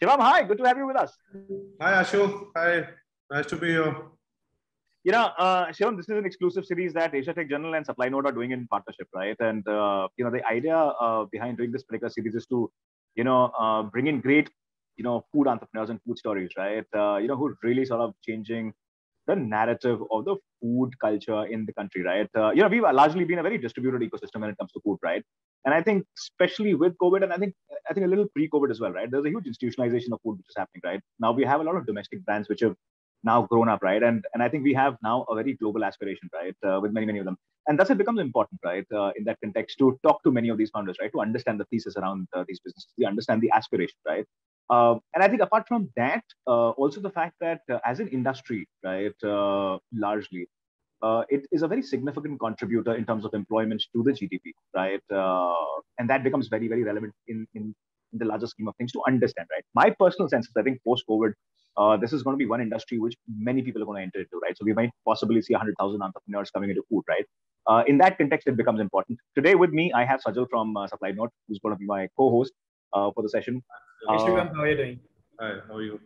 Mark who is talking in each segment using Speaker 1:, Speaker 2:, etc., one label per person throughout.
Speaker 1: Shivam, hi, good to have you with us.
Speaker 2: Hi, Ashok. Hi, nice to be here.
Speaker 1: Shivam, this is an exclusive series that Asia Tech Journal and Supply Note are doing in partnership, right? And, the idea behind doing this particular series is to, bring in great, food entrepreneurs and food stories, right? Who really sort of changing the narrative of the food culture in the country, right? We've largely been a very distributed ecosystem when it comes to food, right? And I think especially with COVID, and I think a little pre-COVID as well, right? There's a huge institutionalization of food which is happening, right? Now we have a lot of domestic brands which have now grown up, right? And I think we have now a very global aspiration, right? With many of them, and thus it becomes important, right? In that context, to talk to many of these founders, right? To understand the thesis around these businesses, to understand the aspiration, right? And I think apart from that, also the fact that as an industry, right, largely, it is a very significant contributor in terms of employment to the GDP, right? And that becomes very relevant in the larger scheme of things to understand, right? My personal sense is I think post-COVID, this is going to be one industry which many people are going to enter into, right? So we might possibly see 100,000 entrepreneurs coming into food, right? In that context, it becomes important. Today with me, I have Sajal from Supply Note, who's going to be my co-host for the session.
Speaker 3: Hey, Shivam, how are you doing?
Speaker 2: Hi, how are you?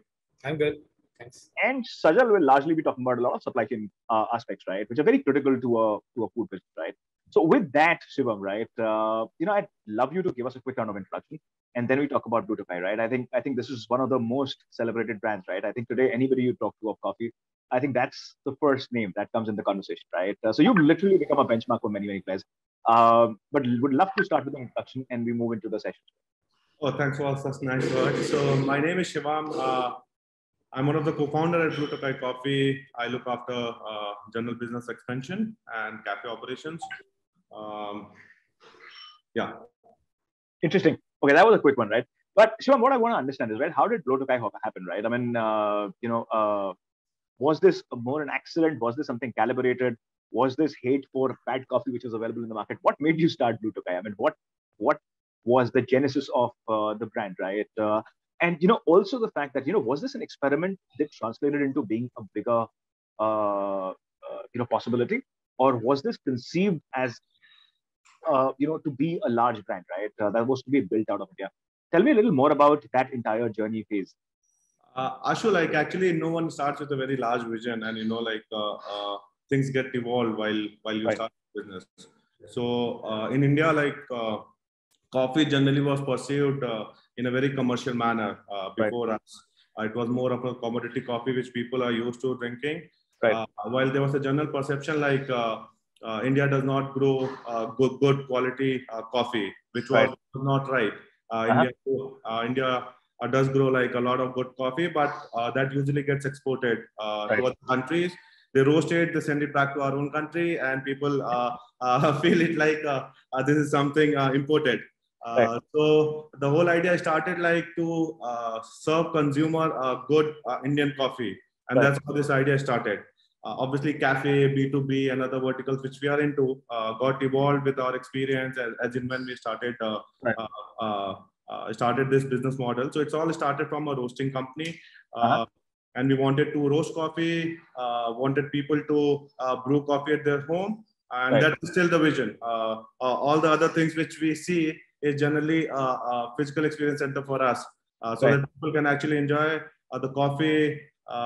Speaker 3: I'm good. Thanks.
Speaker 1: And Sajal will largely be talking about a lot of supply chain aspects, right, which are very critical to a food business, right? So with that, Shivam, right, I'd love you to give us a quick round of introduction, and then we talk about Blue Tokai, right? I think this is one of the most celebrated brands, right? I think today anybody you talk to of coffee, I think that's the first name that comes in the conversation, right? So you've literally become a benchmark for many players. But would love to start with the introduction, and we move into the session.
Speaker 2: Oh, thanks for all such nice words. So my name is Shivam. I'm one of the co-founder at Blue Tokai Coffee. I look after general business expansion and cafe operations. Yeah.
Speaker 1: Interesting. Okay, that was a quick one, right? But Shivam, what I want to understand is, right, how did Blue Tokai happen, right? I mean, was this more an accident? Was this something calibrated? Was this hate for bad coffee which was available in the market? What made you start Blue Tokai? I mean, what was the genesis of the brand, right? And also the fact that was this an experiment that translated into being a bigger possibility, or was this conceived as to be a large brand, right? That was to be built out of India. Tell me a little more about that entire journey phase.
Speaker 2: Ashu, like actually, no one starts with a very large vision, and things get evolved while you start business. So in India, coffee generally was perceived in a very commercial manner before us. It was more of a commodity coffee which people are used to drinking. While there was a general perception India does not grow good quality coffee, which was not right. India does grow a lot of good coffee, but that usually gets exported to other countries. They roast it, they send it back to our own country, and people feel it this is something imported. So the whole idea started to serve consumer good Indian coffee, and that's how this idea started. Obviously, cafe, B2B, and other verticals which we are into got evolved with our experience as in when we started started this business model. So it's all started from a roasting company, and we wanted to roast coffee, wanted people to brew coffee at their home, and that's still the vision. All the other things which we see is generally a physical experience center for us, so that people can actually enjoy the coffee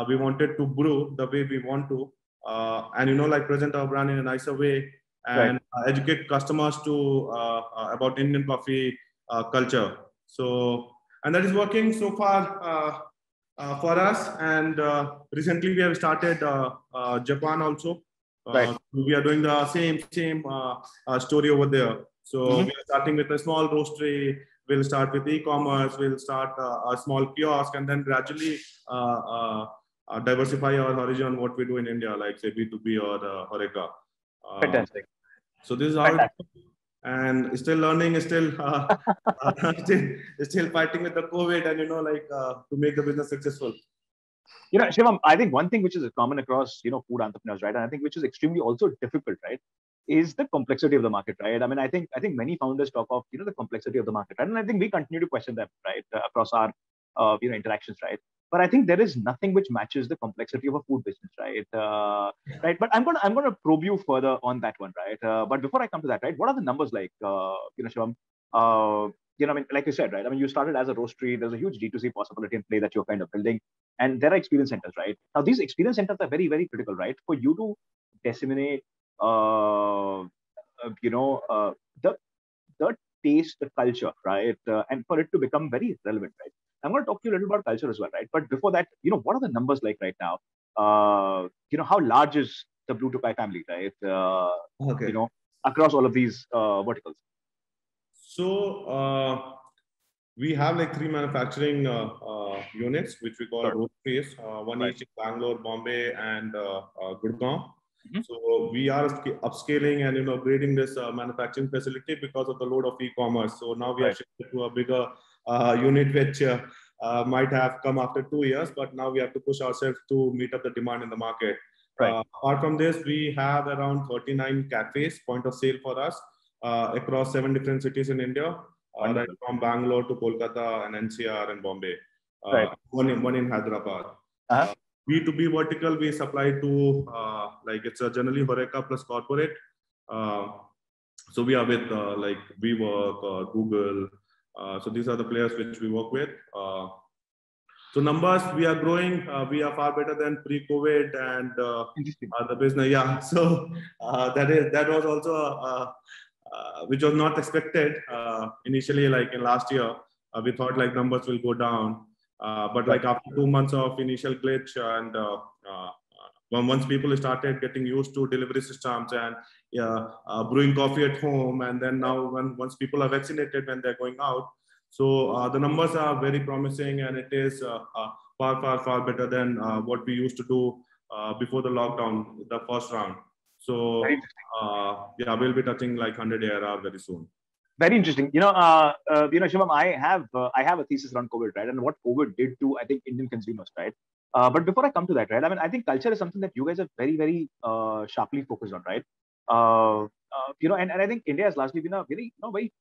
Speaker 2: we wanted to brew the way we want to, and present our brand in a nicer way, and educate customers to about Indian coffee culture. So, and that is working so far for us. And recently we have started Japan also. We are doing the same story over there. So we are starting with a small roastery. We'll start with e-commerce. We'll start a small kiosk, and then gradually diversify our horizon. What we do in India, like say B2B or Horeca.
Speaker 1: Fantastic.
Speaker 2: So this is how. And still learning, still fighting with the COVID, and to make the business successful.
Speaker 1: Shivam, I think one thing which is common across food entrepreneurs, right, and I think which is extremely also difficult, right, is the complexity of the market, right? I mean, I think many founders talk of the complexity of the market, right? And I think we continue to question them, right, across our interactions, right? But I think there is nothing which matches the complexity of a food business, right? Right. But I'm gonna probe you further on that one, right? But before I come to that, right, what are the numbers like, Shivam? I mean, like you said, right? I mean, you started as a roastery. There's a huge D2C possibility in play that you're kind of building, and there are experience centers, right? Now, these experience centers are very, very critical, right? For you to disseminate, you know, the taste, the culture, right? And for it to become very relevant, right? I'm going to talk to you a little about culture as well, right? But before that, what are the numbers like right now? How large is the Blue Tokai family, right?
Speaker 2: Okay.
Speaker 1: Across all of these verticals.
Speaker 2: So we have like 3 manufacturing units, which we call roasteries. One each in Bangalore, Bombay, and Gurgaon. So we are upscaling and upgrading this manufacturing facility because of the load of e-commerce. So now we have shifted to a bigger unit, which might have come after 2 years, but now we have to push ourselves to meet up the demand in the market. Apart from this, we have around 39 cafes, point of sale for us, across 7 different cities in India, right from Bangalore to Kolkata and NCR and Bombay. One in Hyderabad. B2B vertical, we supply to like it's generally Horeca plus corporate. So we are with like WeWork, Google. So these are the players which we work with. So numbers, we are growing. We are far better than pre-COVID and the business. Yeah. So that was also which was not expected initially. Like in last year, we thought like numbers will go down. But like after 2 months of initial glitch and once people started getting used to delivery systems and brewing coffee at home, and then now once people are vaccinated when they're going out, so the numbers are very promising, and it is far better than what we used to do before the lockdown, the first round. So yeah, we'll be touching like 100 ARR very soon.
Speaker 1: Very interesting. Shivam, I have a thesis around COVID, right? And what COVID did to, I think, Indian consumers, right? But before I come to that, right? I mean, I think culture is something that you guys are very, very sharply focused on, right? And I think India has largely been a very, very,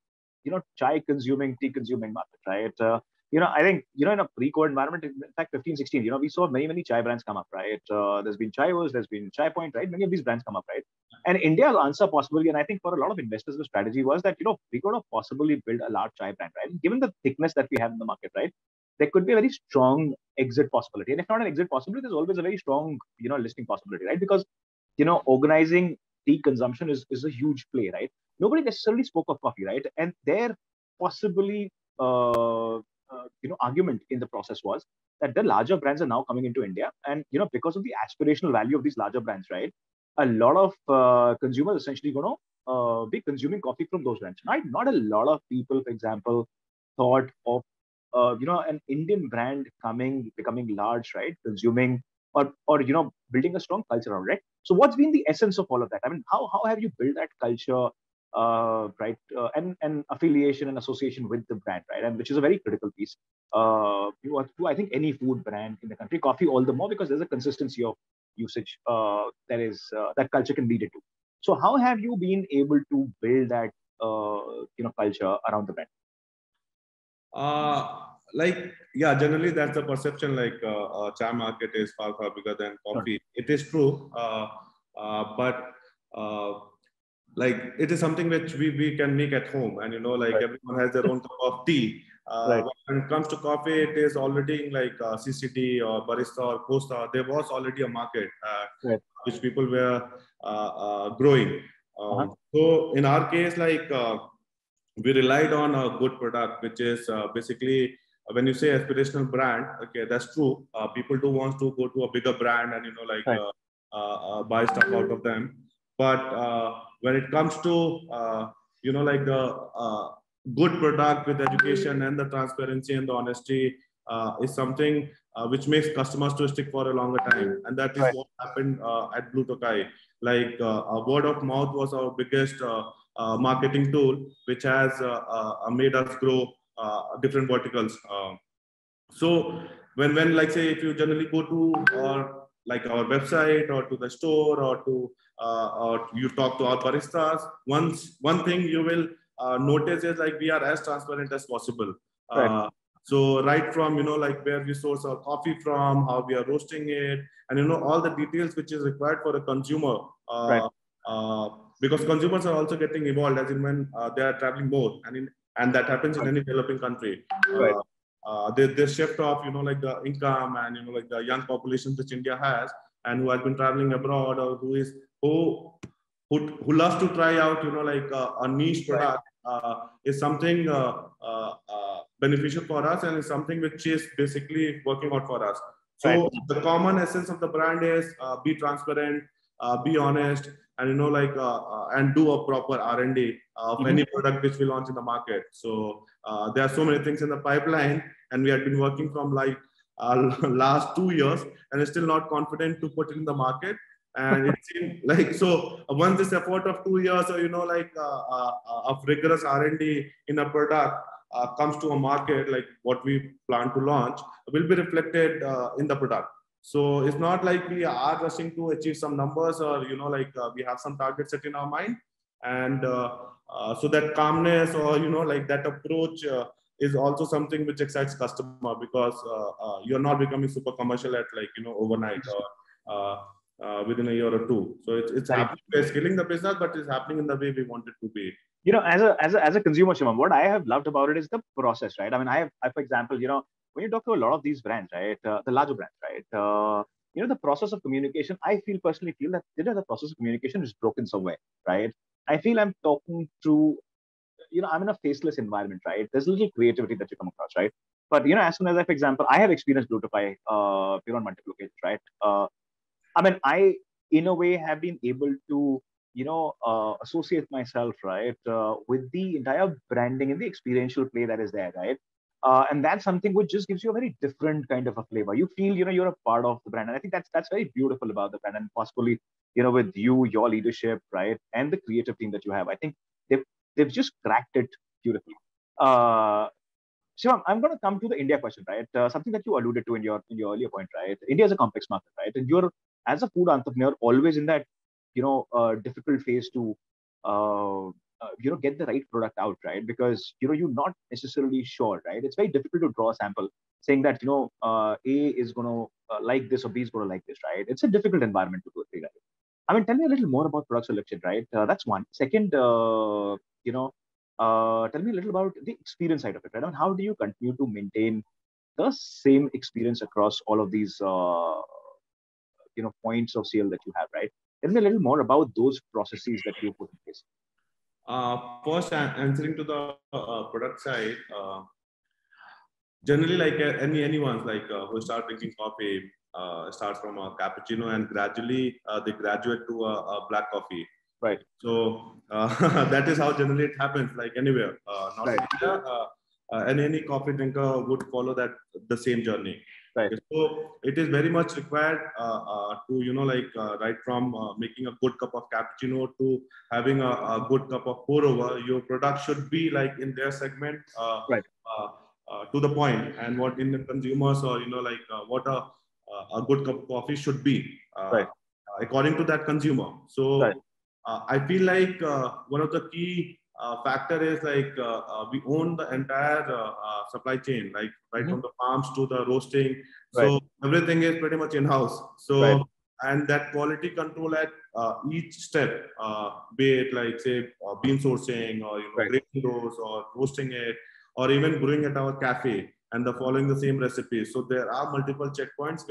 Speaker 1: chai consuming, tea consuming market, right? I think, in a pre-COVID environment, in fact, 15, 16, we saw many chai brands come up, right? There's been Chaios, there's been Chai Point, right? Many of these brands come up, right? And India's answer possibly, and I think for a lot of investors, the strategy was that, we could have possibly build a large chai brand, right? Given the thickness that we have in the market, right? There could be a very strong exit possibility. And if not an exit possibility, there's always a very strong, listing possibility, right? Because, organizing tea consumption is a huge play, right? Nobody necessarily spoke of coffee, right? And their possibly, argument in the process was that the larger brands are now coming into India. And, because of the aspirational value of these larger brands, right? A lot of consumers essentially going to be consuming coffee from those brands. Right? Not a lot of people, for example, thought of, an Indian brand becoming large, right? Consuming or building a strong culture around, right? So what's been the essence of all of that? I mean, how have you built that culture, right? And affiliation and association with the brand, right? And which is a very critical piece. To, I think, any food brand in the country, coffee all the more because there's a consistency of usage that culture can lead it to. So how have you been able to build that culture around the brand?
Speaker 2: Generally that's the perception, like chai market is far bigger than coffee. It is true, but like it is something which we can make at home, and everyone has their own cup of tea. When it comes to coffee, it is already like CCD or Barista or Costa. There was already a market which people were growing. So in our case, like we relied on a good product, which is basically, when you say aspirational brand, okay, that's true. People do want to go to a bigger brand and buy stuff out of them. But when it comes to like the good product with education and the transparency and the honesty is something which makes customers to stick for a longer time, and that is what happened at Blue Tokai. Like word of mouth was our biggest marketing tool, which has made us grow different verticals. So when like say if you generally go to like our website or to the store or to or you talk to our baristas, one thing you will notice is like we are as transparent as possible. So right from like where we source our coffee from, how we are roasting it, and all the details which is required for a consumer. Because consumers are also getting involved, as in when they are traveling both. And and that happens in any developing country. This shift of like the income and like the young population which India has, and who has been traveling abroad, or who loves to try out like a niche product, is something beneficial for us, and is something which is basically working out for us. So the common essence of the brand is be transparent, be honest, and like and do a proper R&D of any product which we launch in the market. So there are so many things in the pipeline, and we have been working from like last 2 years, and is still not confident to put it in the market. And it seems like, so once this effort of 2 years, or like of rigorous R&D in a product comes to a market, like what we plan to launch, will be reflected in the product. So it's not like we are rushing to achieve some numbers, or like we have some targets set in our mind, and so that calmness, or like that approach is also something which excites customer, because you're not becoming super commercial at like overnight, or within a year or two. So it's happening. We're scaling the business, but it's happening in the way we want it to be.
Speaker 1: As a consumer, Shivam, what I have loved about it is the process, right? I mean, I for example, when you talk to a lot of these brands, right, the larger brands, right, the process of communication, I personally feel that the process of communication is broken somewhere, right? I feel I'm talking to, I'm in a faceless environment, right? There's little creativity that you come across, right? But as soon as for example, I have experienced Bluetify on multiple occasions, right? I mean, I in a way have been able to associate myself, right, with the entire branding and the experiential play that is there, right? And that's something which just gives you a very different kind of a flavor. You feel, you're a part of the brand. And I think that's very beautiful about the brand. And possibly, with you, your leadership, right, and the creative team that you have, I think they've just cracked it beautifully. Shivam, I'm going to come to the India question, right? Something that you alluded to in your earlier point, right? India is a complex market, right? And you're, as a food entrepreneur, always in that difficult phase to get the right product out, right? Because you're not necessarily sure, right? It's very difficult to draw a sample saying that A is going to like this, or B is going to like this, right? It's a difficult environment to go through, right? I mean, tell me a little more about product selection, right? That's one. Second, tell me a little about the experience side of it, right? And how do you continue to maintain the same experience across all of these points of sale that you have, right? Tell me a little more about those processes that you put in place.
Speaker 2: First, answering to the product side, generally, like anyone's like who start drinking coffee, starts from a cappuccino, and gradually they graduate to a black coffee.
Speaker 1: Right.
Speaker 2: So that is how generally it happens, like anywhere, not in India, and any coffee drinker would follow the same journey.
Speaker 1: Right.
Speaker 2: So it is very much required to right from making a good cup of cappuccino to having a good cup of pour over. Your product should be like in their segment,
Speaker 1: right.
Speaker 2: To the point, and what Indian consumers, or what a good cup of coffee should be,
Speaker 1: right.
Speaker 2: According to that consumer. So
Speaker 1: right.
Speaker 2: I feel like one of the key factor is like we own the entire supply chain, like right from the farms to the roasting. So everything is pretty much in-house. So and that quality control at each step, be it like say bean sourcing, or grading those, or roasting it, or even brewing at our cafe, and following the same recipes. So there are multiple checkpoints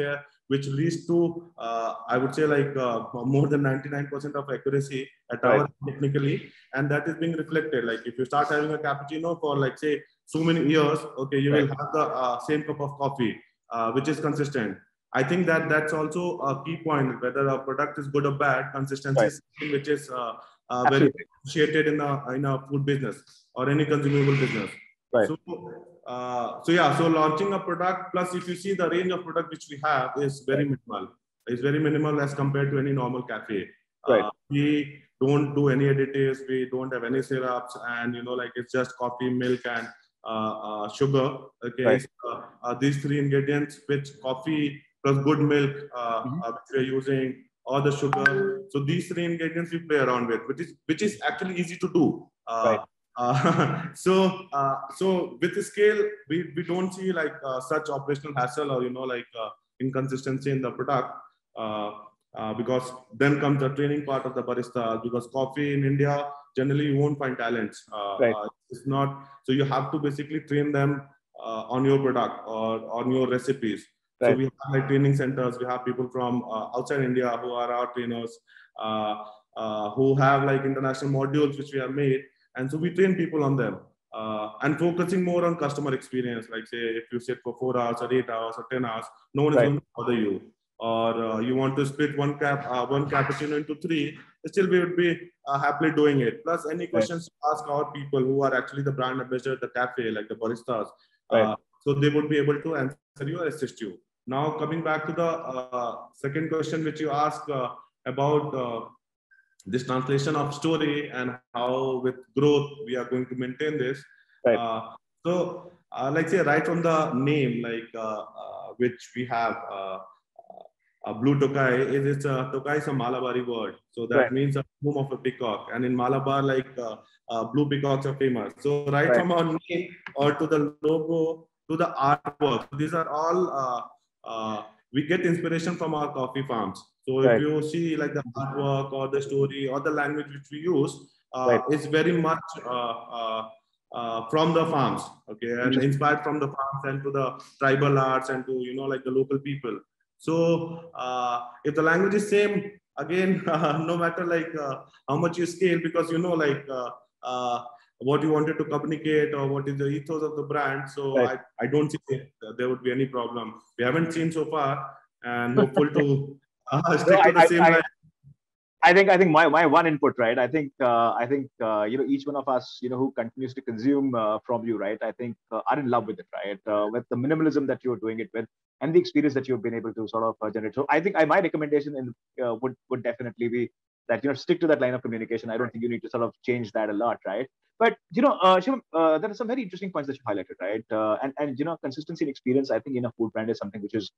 Speaker 2: which leads to, I would say, like more than 99% of accuracy at our technically, and that is being reflected. Like if you start having a cappuccino for like say so many years, okay, you will have the same cup of coffee, which is consistent. I think that's also a key point. Whether a product is good or bad, consistency is something which is very appreciated in a food business or any consumable business.
Speaker 1: Right.
Speaker 2: So launching a product, plus if you see the range of product which we have is very minimal. It's very minimal as compared to any normal cafe. We don't do any additives. We don't have any syrups, and like it's just coffee, milk, and sugar. Okay, these three ingredients, which coffee plus good milk, which we're using, or the sugar. So these three ingredients we play around with, which is actually easy to do. So with the scale, we don't see like such operational hassle, or inconsistency in the product, because then comes the training part of the barista. Because coffee in India, generally you won't find talents. It's not. So you have to basically train them on your product or on your recipes.
Speaker 1: Right.
Speaker 2: So we have like training centers. We have people from outside India who are our trainers, who have like international modules which we have made, and so we train people on them. And focusing more on customer experience, like say if you sit for 4 hours or 8 hours or 10 hours, no one is going to bother you. Or you want to split one cappuccino into 3, still we would be happily doing it. Plus any questions you ask our people who are actually the brand ambassador at the cafe, like the baristas, so they would be able to answer you or assist you. Now coming back to the second question which you asked about this translation of story and how with growth we are going to maintain this. So like say right from the name, like which we have, Blue Tokai is Tokai is a Malabari word, so that means a home of a peacock. And in Malabar, like blue peacocks are famous. So right from our name or to the logo to the artwork, these are all we get inspiration from our coffee farms. So if you see like the artwork or the story or the language which we use, it's very much from the farms, okay, and inspired from the farms and to the tribal arts and to like the local people. So if the language is same, again, no matter like how much you scale, because like what you wanted to communicate or what is the ethos of the brand. So I don't see there would be any problem. We haven't seen so far, and hopeful to stick to the same line.
Speaker 1: I think my one input, right? I think each one of us, who continues to consume from you, right? I think are in love with it, right? With the minimalism that you're doing it with, and the experience that you've been able to sort of generate. So I think my recommendation would definitely be that stick to that line of communication. I don't think you need to sort of change that a lot, right? But Shivam, there are some very interesting points that you highlighted, right? And consistency and experience, I think in a food brand is something which is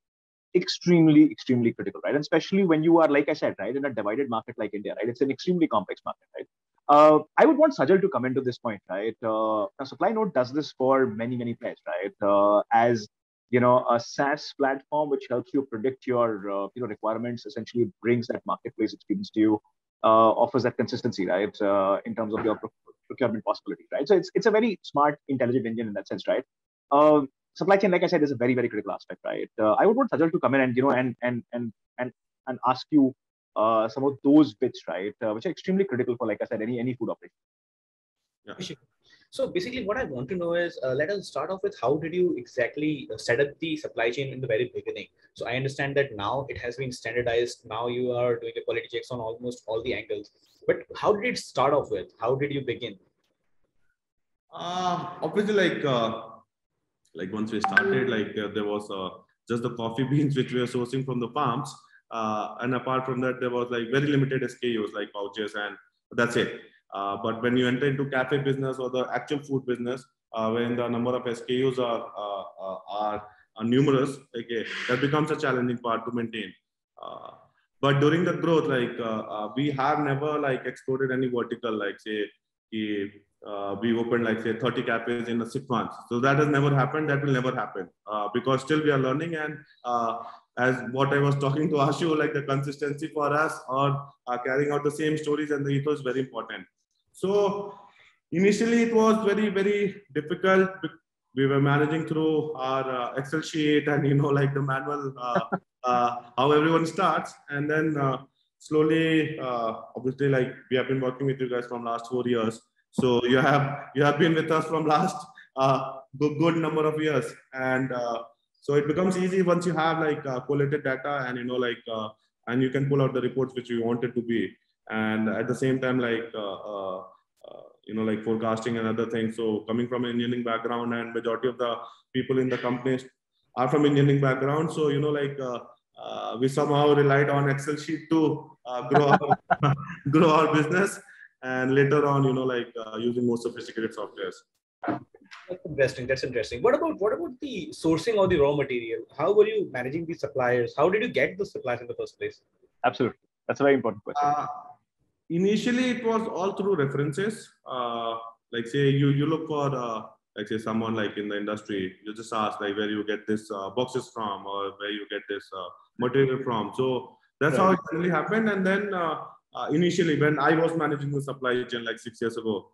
Speaker 1: extremely critical, right? And especially when you are, like I said, right, in a divided market like India, right? It's an extremely complex market, right? I would want Sajal to come into this point, right? SupplyNote does this for many players, right? As a SaaS platform which helps you predict your requirements, essentially brings that marketplace experience to you, offers that consistency, right? In terms of your procurement possibilities, right? So it's a very smart, intelligent engine in that sense, right? Supply chain, like I said, is a very critical aspect, right? I would want Sajal to come in and ask you some of those bits, right, which are extremely critical for, like I said, any food operation.
Speaker 3: Yeah. So basically, what I want to know is, let us start off with how did you exactly set up the supply chain in the very beginning? So I understand that now it has been standardized. Now you are doing the quality checks on almost all the angles. But how did it start off with? How did you begin?
Speaker 2: Obviously, like once we started, like there was just the coffee beans which we were sourcing from the farms, and apart from that there was like very limited SKUs like pouches, and that's it. But when you enter into cafe business or the actual food business, when the number of SKUs are numerous, okay, that becomes a challenging part to maintain. But during the growth, like we have never like explored any vertical, like say we opened like say 30 cafes in 6 months. So that has never happened. That will never happen because still we are learning. And as what I was talking to Ashu, like the consistency for us or carrying out the same stories and the ethos is very important. So initially it was very difficult. We were managing through our Excel sheet and like the manual how everyone starts, and then slowly obviously like we have been working with you guys from last 4 years. So you have been with us from last good number of years, and so it becomes easy once you have like collated data and and you can pull out the reports which you want it to be, and at the same time like like forecasting and other things. So coming from an engineering background, and majority of the people in the companies are from engineering background, so we somehow relied on Excel sheet to grow our business. And later on, using more sophisticated softwares.
Speaker 3: That's interesting. What about the sourcing of the raw material? How were you managing the suppliers? How did you get the suppliers in the first place?
Speaker 1: Absolutely. That's a very important question.
Speaker 2: Initially, it was all through references. Like say you look for like say someone like in the industry, you just ask like where you get this boxes from or where you get this material from. So that's how it really happened. And then initially when I was managing the supply chain like 6 years ago,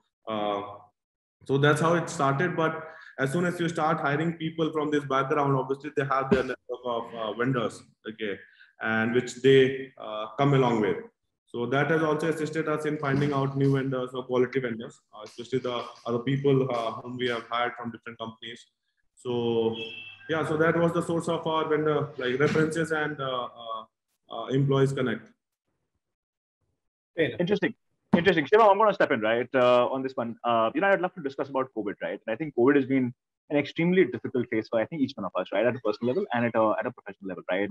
Speaker 2: So that's how it started. But as soon as you start hiring people from this background, obviously they have their network of vendors, okay, and which they come along with. So that has also assisted us in finding out new vendors or quality vendors, especially the other people whom we have hired from different companies. So yeah, so that was the source of our vendor like references and employees connect.
Speaker 1: Interesting. Interesting. Shiva, I'm going to step in, right, on this one. I'd love to discuss about COVID, right? And I think COVID has been an extremely difficult phase for, I think, each one of us, right, at a personal level and at a professional level, right?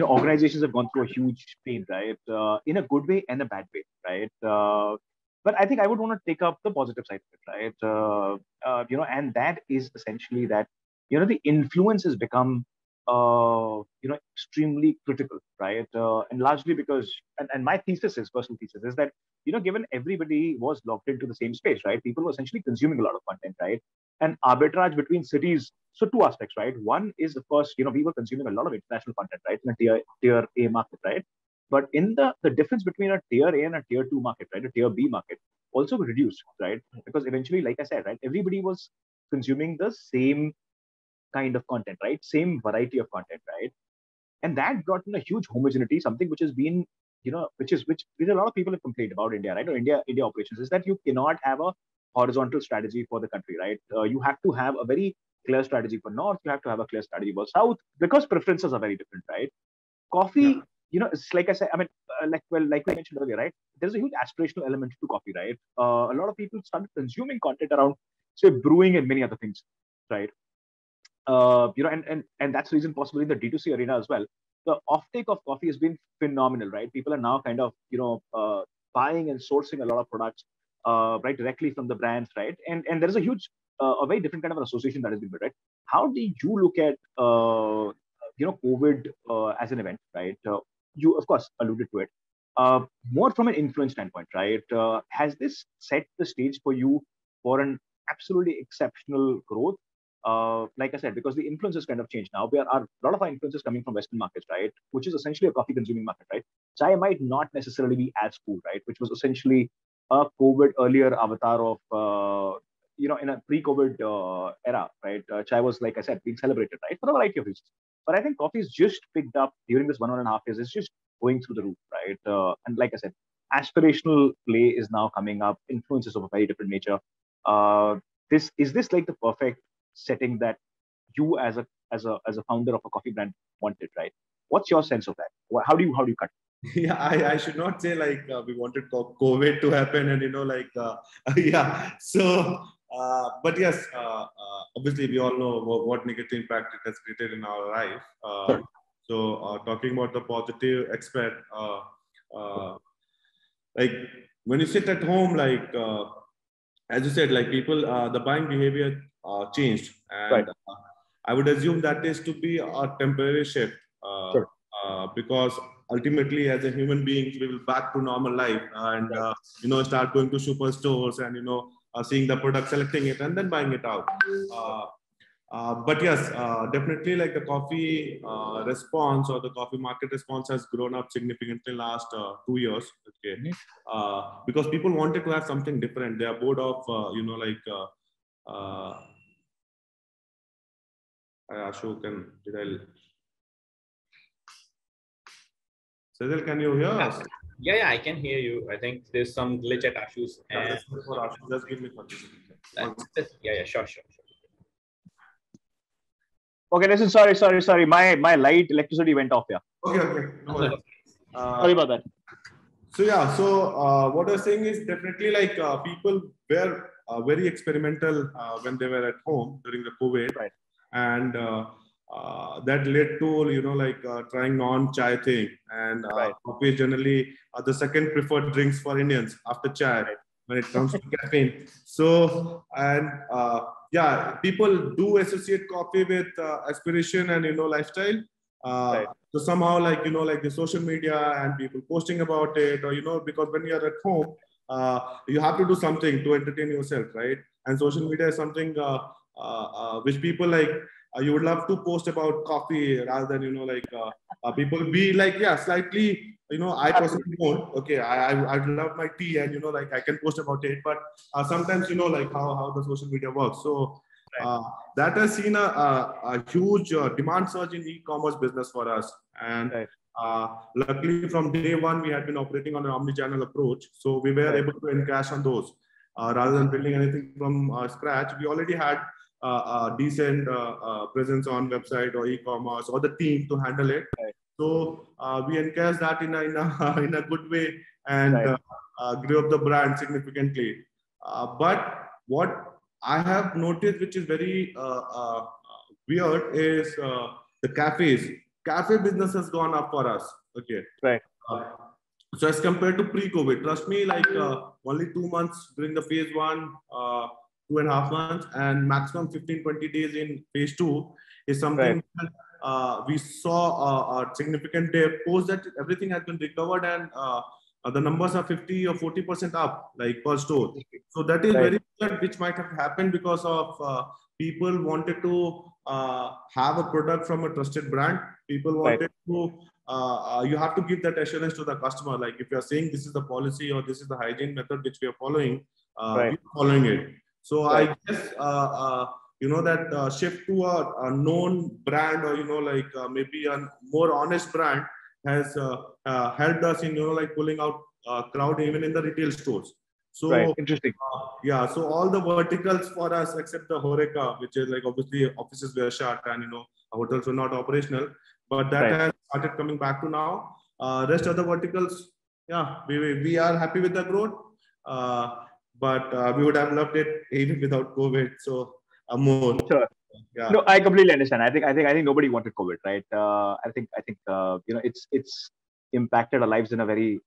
Speaker 1: Organizations have gone through a huge pain, right, in a good way and a bad way, right? But I think I would want to take up the positive side of it, right? And that is essentially that, the influence has become extremely critical, right? And largely because, and my personal thesis is that, given everybody was locked into the same space, right? People were essentially consuming a lot of content, right? And arbitrage between cities. So two aspects, right? One is, of course, we were consuming a lot of international content, right? In a tier A market, right? But in the difference between a tier A and a tier 2 market, right? A tier B market also reduced, right? Because eventually, like I said, right, everybody was consuming the same kind of content, right? Same variety of content, right? And that brought in a huge homogeneity, something which has been, which a lot of people have complained about India, right? Or India operations is that you cannot have a horizontal strategy for the country, right? You have to have a very clear strategy for North. You have to have a clear strategy for South because preferences are very different, right? Coffee, it's like I said, I mean, like we mentioned earlier, right? There's a huge aspirational element to coffee, right? A lot of people started consuming content around, say, brewing and many other things, right? And that's the reason possibly in the D2C arena as well. The offtake of coffee has been phenomenal, right? People are now kind of, buying and sourcing a lot of products, right, directly from the brands, right? And there is a huge, a very different kind of an association that has been built, right? How do you look at, COVID as an event, right? You, of course, alluded to it. More from an influence standpoint, right? Has this set the stage for you for an absolutely exceptional growth? Like I said, because the influences kind of changed now. A lot of our influences coming from Western markets, right? Which is essentially a coffee consuming market, right? Chai might not necessarily be as cool, right? Which was essentially a COVID earlier avatar of, in a pre-COVID era, right? Chai was, like I said, being celebrated, right? For a variety of reasons. But I think coffee's just picked up during this 1.5 years. It's just going through the roof, right? And like I said, aspirational play is now coming up, influences of a very different nature. Is this like the perfect setting that you as a founder of a coffee brand wanted, right? What's your sense of that? How do you cut?
Speaker 2: Yeah, I should not say like we wanted COVID to happen and yeah. So but yes, obviously we all know what negative impact it has created in our life. So talking about the positive aspect, like when you sit at home, like as you said, like people, the buying behavior changed, and
Speaker 1: Right.
Speaker 2: I would assume that is to be a temporary shift,
Speaker 1: Sure.
Speaker 2: because ultimately, as a human being, we will back to normal life and
Speaker 1: Right.
Speaker 2: start going to superstores and seeing the product, selecting it, and then buying it out. But yes, definitely, like the coffee response or the coffee market response has grown up significantly last 2 years. Okay, because people wanted to have something different. They are bored of Ashok and did I? Cecil, can you hear us?
Speaker 3: Yeah, I can hear you. I think there's some glitch at Ashu's. And
Speaker 2: just give me 30 seconds.
Speaker 3: Yeah, sure.
Speaker 1: Okay, listen, sorry. My light electricity went off here.
Speaker 2: Okay. No worries.
Speaker 1: Sorry about that.
Speaker 2: So yeah, so what I was saying is definitely like people were very experimental when they were at home during the COVID,
Speaker 1: Right.
Speaker 2: and that led to trying non-chai thing, and
Speaker 1: Right.
Speaker 2: coffee is generally the second preferred drinks for Indians after chai when it comes to caffeine. So and yeah, people do associate coffee with aspiration and lifestyle.
Speaker 1: Right.
Speaker 2: So somehow like the social media and people posting about it, or because when you're at home, you have to do something to entertain yourself, right? And social media is something which people like. You would love to post about coffee rather than people be like slightly I personally don't. Okay, I love my tea, and like I can post about it, but sometimes like how the social media works. So that has seen a huge demand surge in e-commerce business for us, and luckily from day one we had been operating on an omni-channel approach, so we were able to encash on those rather than building anything from scratch. We already had a decent presence on website or e-commerce or the team to handle it. So we encash that in a good way, and grew up the brand significantly. But what I have noticed, which is very weird, is the cafes. Cafe business has gone up for us. Okay.
Speaker 1: Right.
Speaker 2: So as compared to pre-COVID, trust me, like only 2 months during the phase one, 2.5 months, and maximum 15-20 days in phase two is something that we saw a significant dip. Post that everything has been recovered, and the numbers are 50 or 40% up, like per store. So that is very good, which might have happened because of people wanted to have a product from a trusted brand. People wanted to, you have to give that assurance to the customer. Like if you are saying this is the policy or this is the hygiene method which we are following, we are following it. So I guess, that shift to a known brand, or, like maybe a more honest brand has helped us in, like pulling out crowd even in the retail stores. So
Speaker 1: interesting.
Speaker 2: So all the verticals for us, except the HoReCa, which is like obviously offices were shut and hotels were not operational, but that has started coming back to now. Rest of the verticals, we are happy with the growth, but we would have loved it even without COVID. So more.
Speaker 1: Sure. Yeah. No, I completely understand. I think nobody wanted COVID, right? I think it's impacted our lives in a very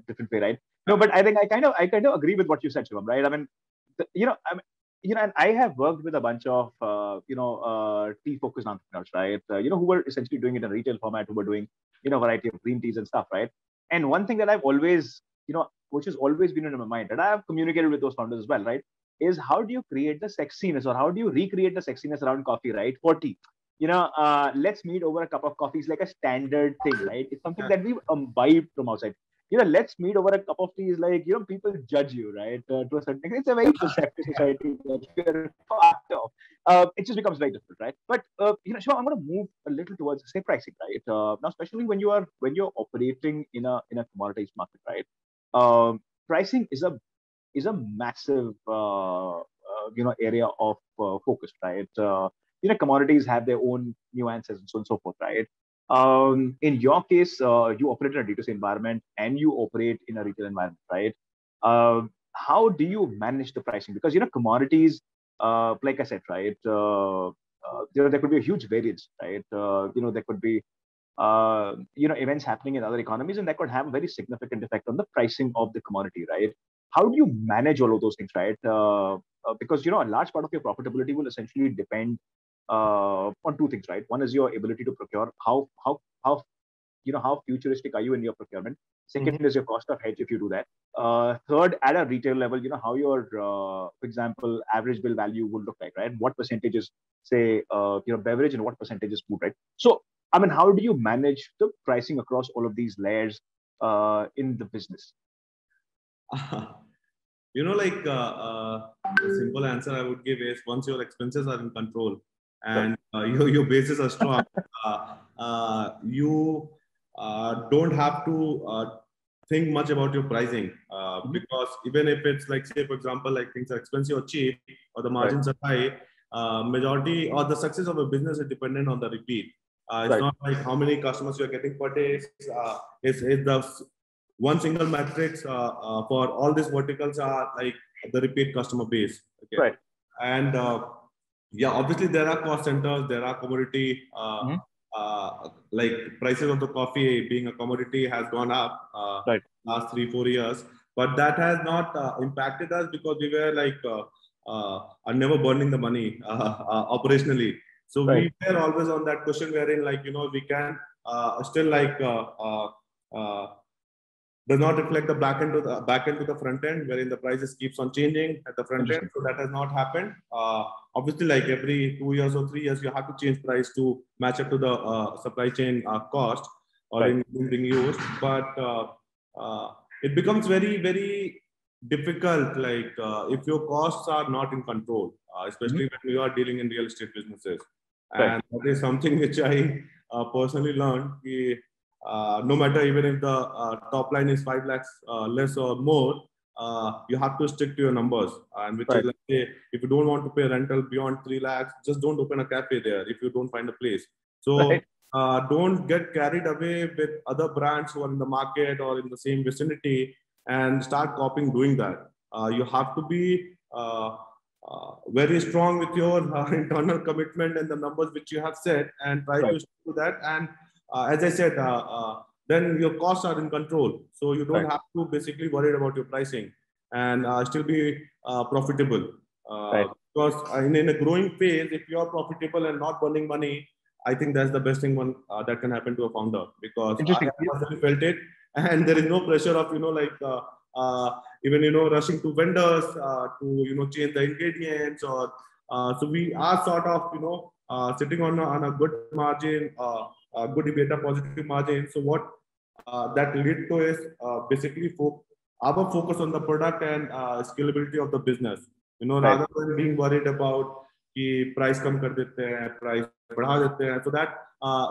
Speaker 1: different way, right? No, but I think I kind of agree with what you said, Shivam, right? I mean, and I have worked with a bunch of tea-focused entrepreneurs, right? Who were essentially doing it in a retail format, who were doing variety of green teas and stuff, right? And one thing that I've always which has always been in my mind, and I have communicated with those founders as well, right, is how do you create the sexiness, or how do you recreate the sexiness around coffee, right? For tea, let's meet over a cup of coffee is like a standard thing, right? It's something that we've imbibed from outside. Let's meet over a cup of tea is like, people judge you, right? To a certain extent, it's a very perceptive society that you're part of. It just becomes very difficult, right? But Shiva, I'm going to move a little towards, say, pricing, right? Now, especially when you're operating in a commoditized market, right? Pricing is a massive area of focus, right? Commodities have their own nuances and so on and so forth, right? In your case, you operate in a D2C environment and you operate in a retail environment, right? How do you manage the pricing? Because commodities, like I said, right? There could be a huge variance, right? There could be events happening in other economies, and that could have a very significant effect on the pricing of the commodity, right? How do you manage all of those things, right? Because a large part of your profitability will essentially depend on two things, right? One is your ability to procure. How futuristic are you in your procurement? Second is your cost of hedge if you do that. Third, at a retail level, how your, for example, average bill value would look like, right? What percentage is, say, beverage, and what percentage is food, right? So, I mean, how do you manage the pricing across all of these layers in the business?
Speaker 2: The simple answer I would give is, once your expenses are in control and your bases are strong, you don't have to think much about your pricing, because even if it's like, say, for example, like things are expensive or cheap, or the margins are high, majority or the success of a business is dependent on the repeat. It's not like how many customers you're getting per day. It's the one single metrics for all these verticals are like the repeat customer base. Okay.
Speaker 1: Right.
Speaker 2: And obviously there are cost centers, there are commodity, like prices of the coffee being a commodity has gone up last 3-4 years, but that has not impacted us because we were like are never burning the money operationally. So we were always on that cushion wherein, like, we can still like does not reflect the back end to the front end, wherein the prices keeps on changing at the front end. So that has not happened. Obviously, like every 2 years or 3 years, you have to change price to match up to the supply chain cost. or in being used, but it becomes very, very difficult. Like if your costs are not in control, especially when you are dealing in real estate businesses, and that is something which I personally learned. No matter even if the top line is 5 lakhs less or more, you have to stick to your numbers. And which is like, say, if you don't want to pay rental beyond 3 lakhs, just don't open a cafe there if you don't find a place. So don't get carried away with other brands who are in the market or in the same vicinity and start copying doing that. You have to be very strong with your internal commitment and the numbers which you have set, and try to stick to that. And as I said, then your costs are in control. So you don't have to basically worry about your pricing and still be profitable. Because in a growing phase, if you are profitable and not burning money, I think that's the best thing that can happen to a founder, because I personally felt it, and there is no pressure of, even, rushing to vendors to, change the ingredients, or so we are sort of, sitting on a good margin, good EBITDA positive margin. So what that lead to is basically our focus on the product and scalability of the business, rather than being worried about कि price कम कर देते हैं, price बढ़ा देते हैं. So that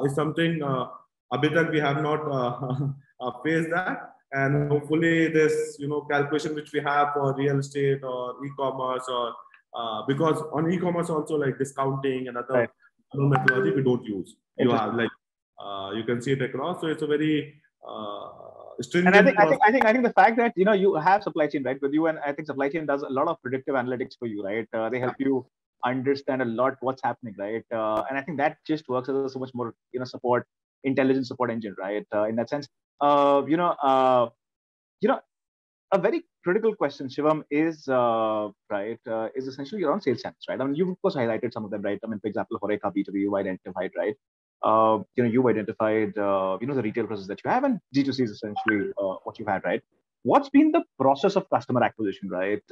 Speaker 2: is something अभी तक we have not faced that, and hopefully this calculation which we have for real estate or e-commerce, or because on e-commerce also, like discounting and other methodology we don't use. You have like you can see it across. So it's a very stringent.
Speaker 1: And I think the fact that you have supply chain right with you, and I think supply chain does a lot of predictive analytics for you, right? They help you understand a lot what's happening, right? And I think that just works as a so much more intelligent support engine, right? In that sense, a very critical question, Shivam, is is essentially around sales channels, right? I mean, you've of course highlighted some of them, right? I mean, for example, Horeca B2B, you identified, right? You've identified, the retail process that you have, and G2C is essentially what you've had, right? What's been the process of customer acquisition, right?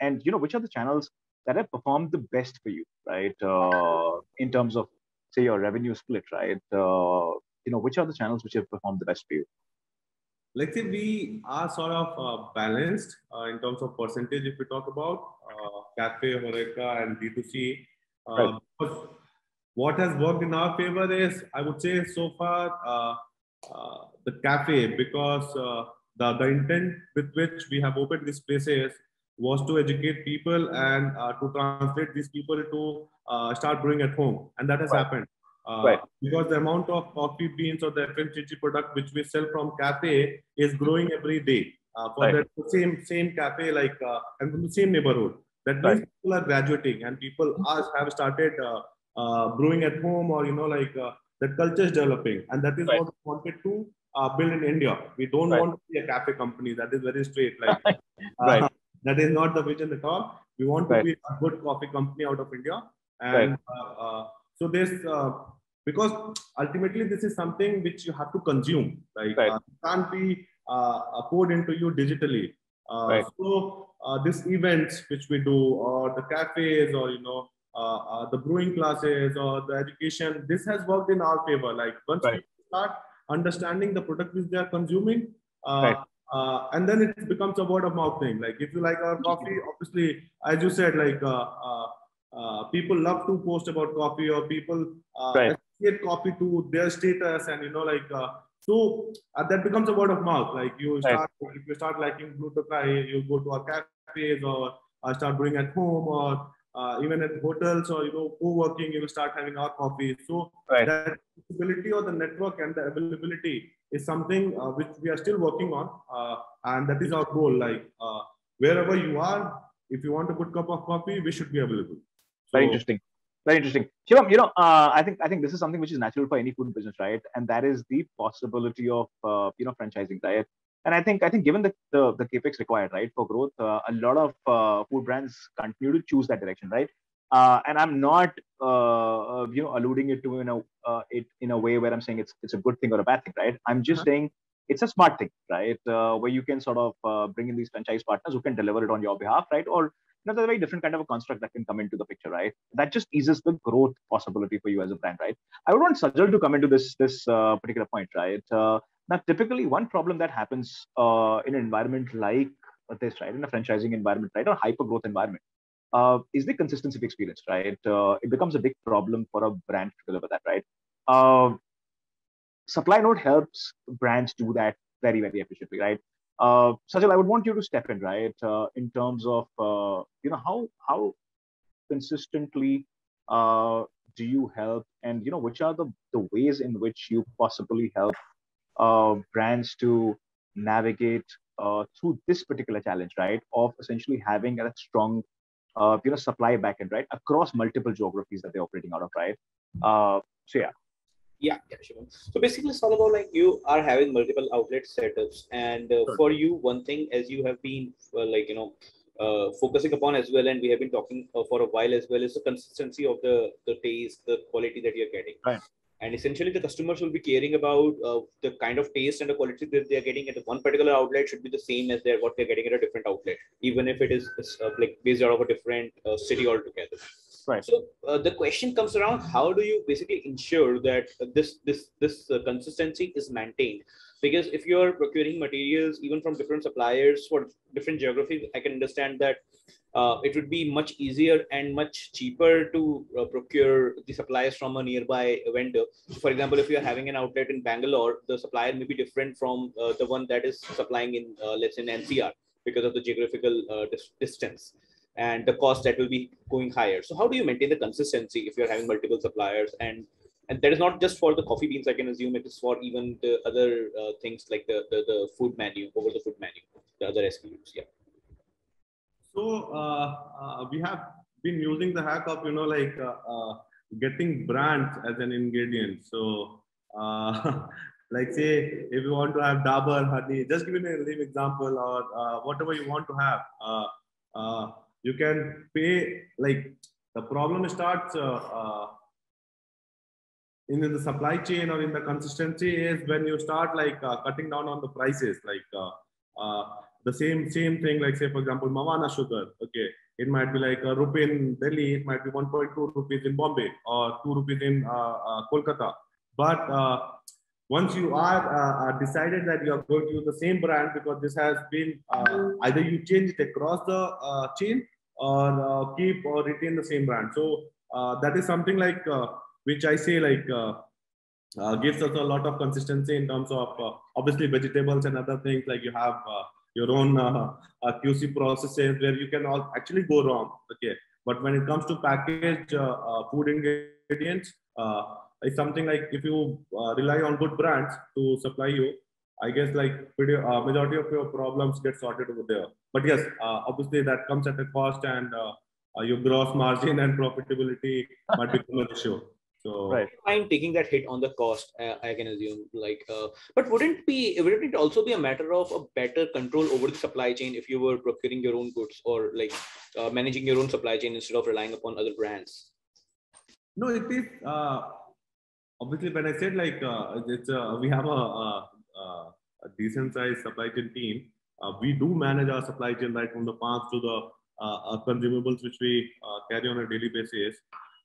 Speaker 1: And which are the channels that have performed the best for you, right? In terms of, say, your revenue split, right? Which are the channels which have performed the best for you?
Speaker 2: Let's say we are sort of balanced in terms of percentage. If we talk about Cafe, Horeca, and D2C, what has worked in our favor is, I would say, so far the Cafe, because the intent with which we have opened these places was to educate people and to translate these people to start brewing at home, and that has happened. Because the amount of coffee beans or the FMCG product which we sell from Cafe is growing every day for the same cafe, like and from the same neighborhood. That means people are graduating, and people have started brewing at home, or that culture is developing, and that is what we wanted to build in India. We don't want to be a cafe company. That is very straight. Like that is not the vision at all. We want to be a good coffee company out of India, and so this. Because ultimately this is something which you have to consume, like it can't be poured into you digitally. So these events which we do, or the cafes, or the brewing classes, or the education, this has worked in our favor. Like once people start understanding the product which they are consuming, and then it becomes a word of mouth thing. Like if you like our coffee, obviously, as you said, like people love to post about coffee, or people associate coffee to their status, and so that becomes a word of mouth. Like you start, if you start liking Blue Tokai, you go to our cafes, or start brewing at home, or even at hotels, or co-working, you will start having our coffee. So that accessibility, or the network and the availability, is something which we are still working on, and that is our goal. Like wherever you are, if you want a good cup of coffee, we should be available.
Speaker 1: Very interesting. Very interesting. Shivam, I think this is something which is natural for any food business, right? And that is the possibility of franchising, right? And I think given the capex required, right, for growth, a lot of food brands continue to choose that direction, right? And I'm not alluding it to in a way where I'm saying it's a good thing or a bad thing, right? I'm just saying it's a smart thing, right? Where you can sort of bring in these franchise partners who can deliver it on your behalf, right? Or there's a very different kind of a construct that can come into the picture, right? That just eases the growth possibility for you as a brand, right? I would want Sajal to come into this particular point, right? Now, typically, one problem that happens in an environment like this, right, in a franchising environment, right, or hyper growth environment, is the consistency of experience, right? It becomes a big problem for a brand to deliver that, right? Supply Node helps brands do that very, very efficiently, right? Sajal, I would want you to step in, right, in terms of how consistently do you help, and which are the ways in which you possibly help brands to navigate through this particular challenge, right, of essentially having a strong supply backend, right, across multiple geographies that they're operating out of, right? So yeah.
Speaker 3: Yeah, sure. So basically, it's all about like you are having multiple outlet setups, and for you, one thing as you have been focusing upon as well, and we have been talking for a while as well, is the consistency of the taste, the quality that you're getting.
Speaker 1: Right.
Speaker 3: And essentially, the customers will be caring about the kind of taste and the quality that they're getting at one particular outlet should be the same as what they're getting at a different outlet, even if it is like based out of a different city altogether.
Speaker 1: Right.
Speaker 3: So the question comes around: how do you basically ensure that this consistency is maintained? Because if you are procuring materials even from different suppliers for different geographies, I can understand that it would be much easier and much cheaper to procure the supplies from a nearby vendor. So for example, if you are having an outlet in Bangalore, the supplier may be different from the one that is supplying in, let's say, in NCR, because of the geographical distance and the cost that will be going higher. So how do you maintain the consistency if you're having multiple suppliers? And that is not just for the coffee beans, I can assume it is for even the other things like the food menu, over the food menu, the other SKUs. Yeah.
Speaker 2: So we have been using the hack of, getting brands as an ingredient. So like say, if you want to have Dabur honey, just give me a live example, or whatever you want to have, you can pay, like the problem starts in the supply chain or in the consistency is when you start like cutting down on the prices, like the same thing, like say for example Mawana sugar, okay, it might be like a rupee in Delhi, it might be 1.2 rupees in Bombay or 2 rupees in Kolkata. But once you are decided that you are going to use the same brand, because this has been either you change it across the chain or keep or retain the same brand. So that is something like which I say like gives us a lot of consistency in terms of obviously vegetables and other things, like you have your own QC processes where you can all actually go wrong. Okay, but when it comes to packaged food ingredients, it's something like if you rely on good brands to supply you, I guess like majority of your problems get sorted over there. But yes, obviously that comes at a cost, and your gross margin and profitability might become an issue. So
Speaker 1: right.
Speaker 3: I'm taking that hit on the cost, I can assume, like, but wouldn't it also be a matter of a better control over the supply chain if you were procuring your own goods, or like managing your own supply chain instead of relying upon other brands?
Speaker 2: No, it is obviously when I said like it's we have a decent sized supply chain team. We do manage our supply chain right from the farms to the consumables which we carry on a daily basis.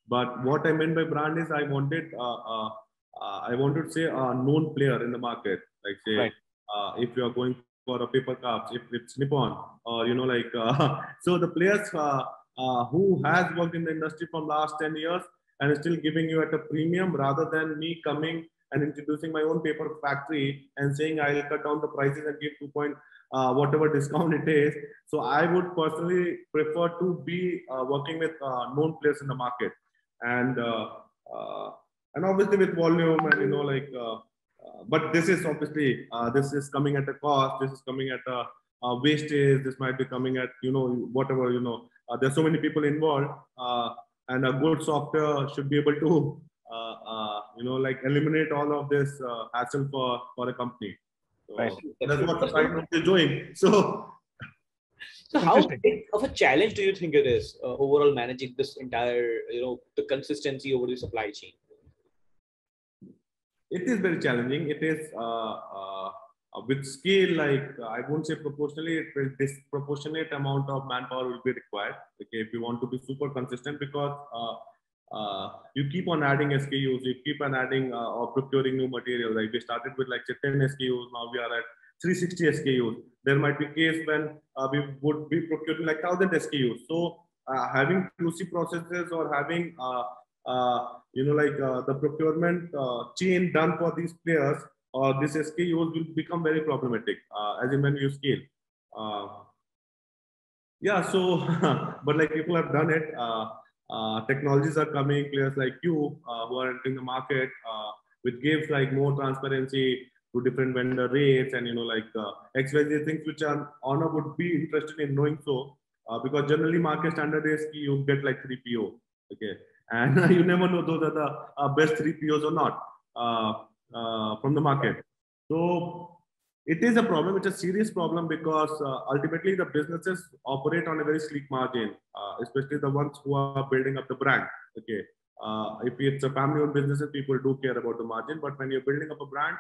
Speaker 2: But what I meant by brand is I wanted to say a known player in the market. Like say,
Speaker 1: right.
Speaker 2: If you are going for a paper cups, if it's Nippon, or so the players who has worked in the industry from last 10 years and is still giving you at a premium, rather than me coming and introducing my own paper factory and saying I'll cut down the prices and give 2 point whatever discount it is. So I would personally prefer to be working with known players in the market. And obviously with volume, and but this is obviously this is coming at a cost. This is coming at a wastage. This might be coming at whatever there's so many people involved, and a good software should be able to eliminate all of this hassle for a company. So
Speaker 1: right.
Speaker 2: That's what the Supply is doing. So
Speaker 3: how big of a challenge do you think it is overall managing this entire, the consistency over the supply chain?
Speaker 2: It is very challenging. It is with scale, like I won't say proportionally, it will disproportionate amount of manpower will be required. Okay, if you want to be super consistent, because you keep on adding SKUs, you keep on adding or procuring new material. Like we started with like say 10 SKUs, now we are at 360 SKUs. There might be case when we would be procuring like 1,000 SKUs. So having QC processes or having the procurement chain done for these players or this SKUs will become very problematic as in when you scale. Yeah, so but like people have done it. Technologies are coming, players like you who are entering the market, which gives like more transparency to different vendor rates and XYZ things which are Honor would be interested in knowing. So because generally market standard is you get like 3PO, okay, and you never know those are the best 3POs or not from the market. So it is a problem. It's a serious problem because ultimately the businesses operate on a very sleek margin, especially the ones who are building up the brand. Okay, if it's a family-owned businesses, people do care about the margin. But when you're building up a brand,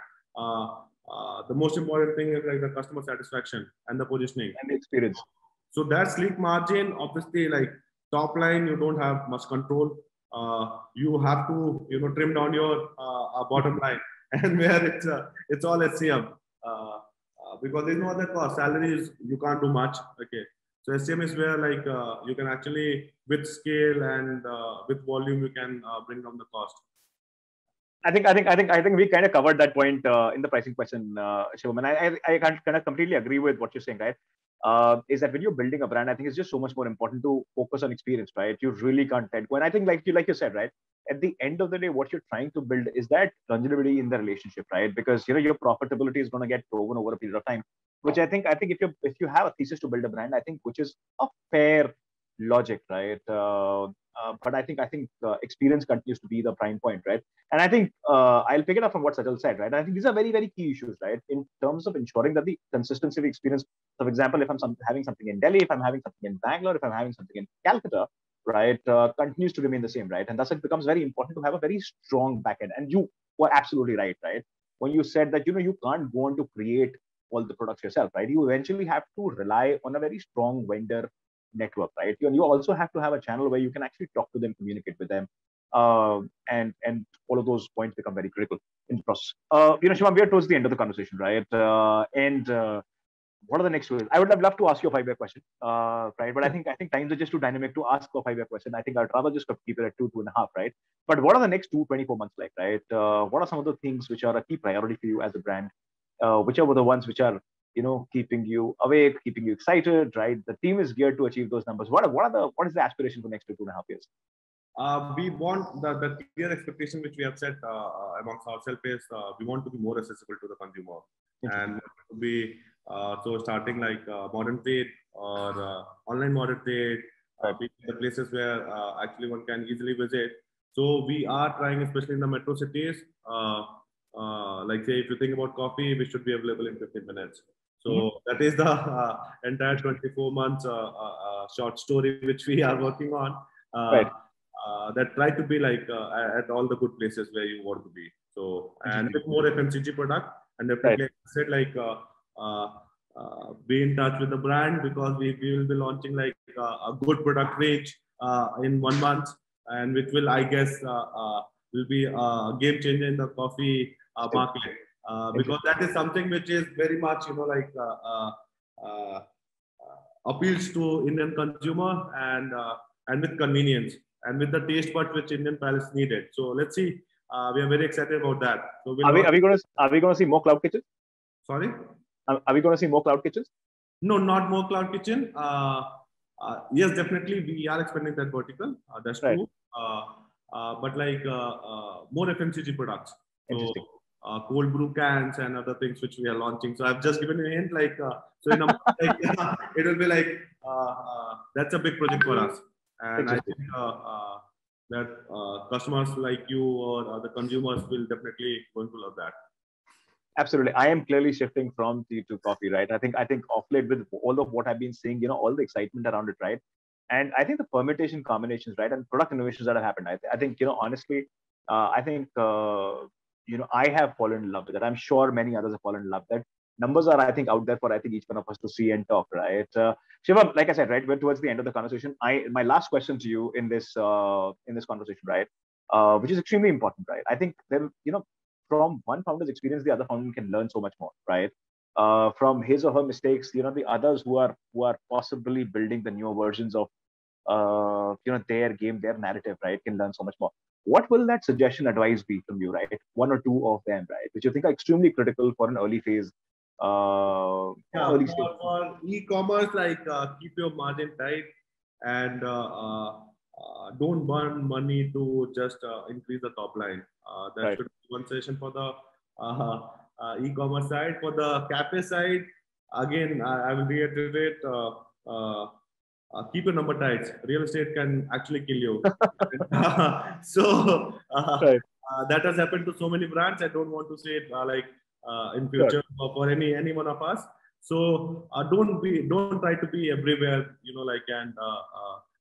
Speaker 2: the most important thing is like the customer satisfaction and the positioning
Speaker 1: and the experience.
Speaker 2: So that sleek margin, obviously, like top line, you don't have much control. You have to trim down your bottom line, and where it's all SCM. Because there's no other cost. Salaries, you can't do much. Okay. So SCM is where like you can actually, with scale and with volume, you can bring down the cost.
Speaker 1: I think we kind of covered that point in the pricing question, Shivam. And I kind of completely agree with what you're saying, right? Is that when you're building a brand, I think it's just so much more important to focus on experience, right? You really can't let go. And I think like you said, right? At the end of the day, what you're trying to build is that longevity in the relationship, right? Because your profitability is going to get proven over a period of time. Which I think if you have a thesis to build a brand, I think which is a fair logic, right? But I think experience continues to be the prime point, right? And I think I'll pick it up from what Sajal said, right? I think these are very, very key issues, right? In terms of ensuring that the consistency of experience. So, for example, if I'm having something in Delhi, if I'm having something in Bangalore, if I'm having something in Calcutta, right, continues to remain the same, right? And thus it becomes very important to have a very strong backend. And you were absolutely right, right? When you said that, you can't go on to create all the products yourself, right? You eventually have to rely on a very strong vendor network, right? You also have to have a channel where you can actually talk to them, communicate with them, and all of those points become very critical in the process. Shivam, we are towards the end of the conversation, right? What are the next ways? I would have loved to ask you a 5-year question, right? But I think times are just too dynamic to ask a 5-year question. I think I'd rather just keep it at 2.5, right? But what are the next 24 months like, right? What are some of the things which are a key priority for you as a brand? Which are the ones which are keeping you awake, keeping you excited, right? The team is geared to achieve those numbers. What is the aspiration for next 2.5 years?
Speaker 2: We want the clear expectation which we have set amongst ourselves is we want to be more accessible to the consumer and to be so starting like modern trade or online modern trade, the places where actually one can easily visit. So we are trying, especially in the metro cities. Like say, if you think about coffee, we should be available in 15 minutes. So that is the entire 24 months short story which we are working on.
Speaker 1: Right.
Speaker 2: That try to be like at all the good places where you want to be. So and with more FMCG product, and definitely I said like be in touch with the brand because we will be launching like a good product range in 1 month, and which will I guess will be a game changer in the coffee market because that is something which is very much appeals to Indian consumer and with convenience and with the taste buds which Indian palates needed. So let's see. We are very excited about that. So
Speaker 1: are we going to see more cloud kitchens?
Speaker 2: Sorry.
Speaker 1: Are we going to see more cloud kitchens?
Speaker 2: No, not more cloud kitchen. Yes, definitely we are expanding that vertical. That's true. But like more FMCG products. So cold brew cans and other things which we are launching. So I've just given you a hint. Like so, in a month, like, it will be like that's a big project for us. And I think that customers like you or the consumers will definitely going to love that.
Speaker 1: Absolutely. I am clearly shifting from tea to coffee, right? I think off late with all of what I've been seeing, all the excitement around it, right? And I think the permutation combinations, right? And product innovations that have happened. I think, honestly, I think, I have fallen in love with it. I'm sure many others have fallen in love with it. numbers are, I think, out there for, I think, each one of us to see and talk, right? Shivam, like I said, right, we're towards the end of the conversation. My last question to you in this conversation, right, which is extremely important, right? I think there, from one founder's experience, the other founder can learn so much more, right? From his or her mistakes, the others who are possibly building the newer versions of their game, their narrative, right, can learn so much more. What will that suggestion advice be from you, right? One or two of them, right, which you think are extremely critical for an early phase.
Speaker 2: Early for e-commerce, like keep your margin tight and don't burn money to just increase the top line. That should be one session for the e-commerce side. For the cafe side, again, I will reiterate. Keep your number tight. Real estate can actually kill you. So that has happened to so many brands. I don't want to say it in future for any one of us. So don't try to be everywhere.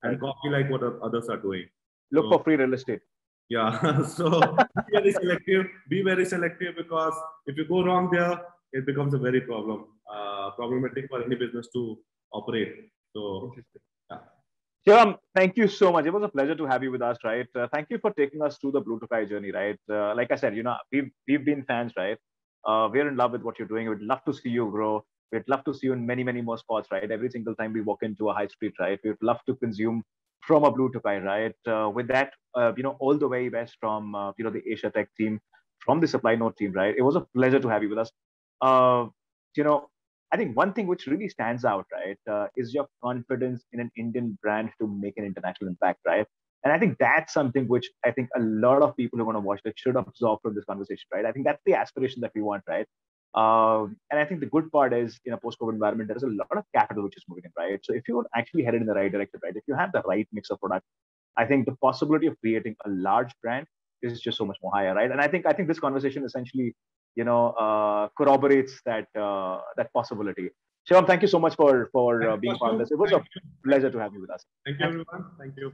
Speaker 2: And copy like what others are doing.
Speaker 1: Look for free real estate.
Speaker 2: Yeah. So be very selective. Be very selective, because if you go wrong there, it becomes a very problematic for any business to operate. So, yeah.
Speaker 1: Shivam, thank you so much. It was a pleasure to have you with us, right? Thank you for taking us through the Bluetokai journey, right? Like I said, we've been fans, right? We're in love with what you're doing. We'd love to see you grow. We'd love to see you in many, many more spots, right? Every single time we walk into a high street, right? We'd love to consume from a Bluetokai, right? With that, all the very best from, the Asia Tech team, from the Supply Note team, right? It was a pleasure to have you with us. I think one thing which really stands out, right, is your confidence in an Indian brand to make an international impact, right? And I think that's something which I think a lot of people who are going to watch that should absorb from this conversation, right? I think that's the aspiration that we want, right? And I think the good part is, in a post-COVID environment, there is a lot of capital which is moving in, right? So if you're actually headed in the right direction, right, if you have the right mix of products, I think the possibility of creating a large brand is just so much more higher, right? And I think this conversation essentially, corroborates that possibility. Shivam, thank you so much for being part of this. It was a pleasure to have you with us.
Speaker 2: Thank you, everyone. Thank you.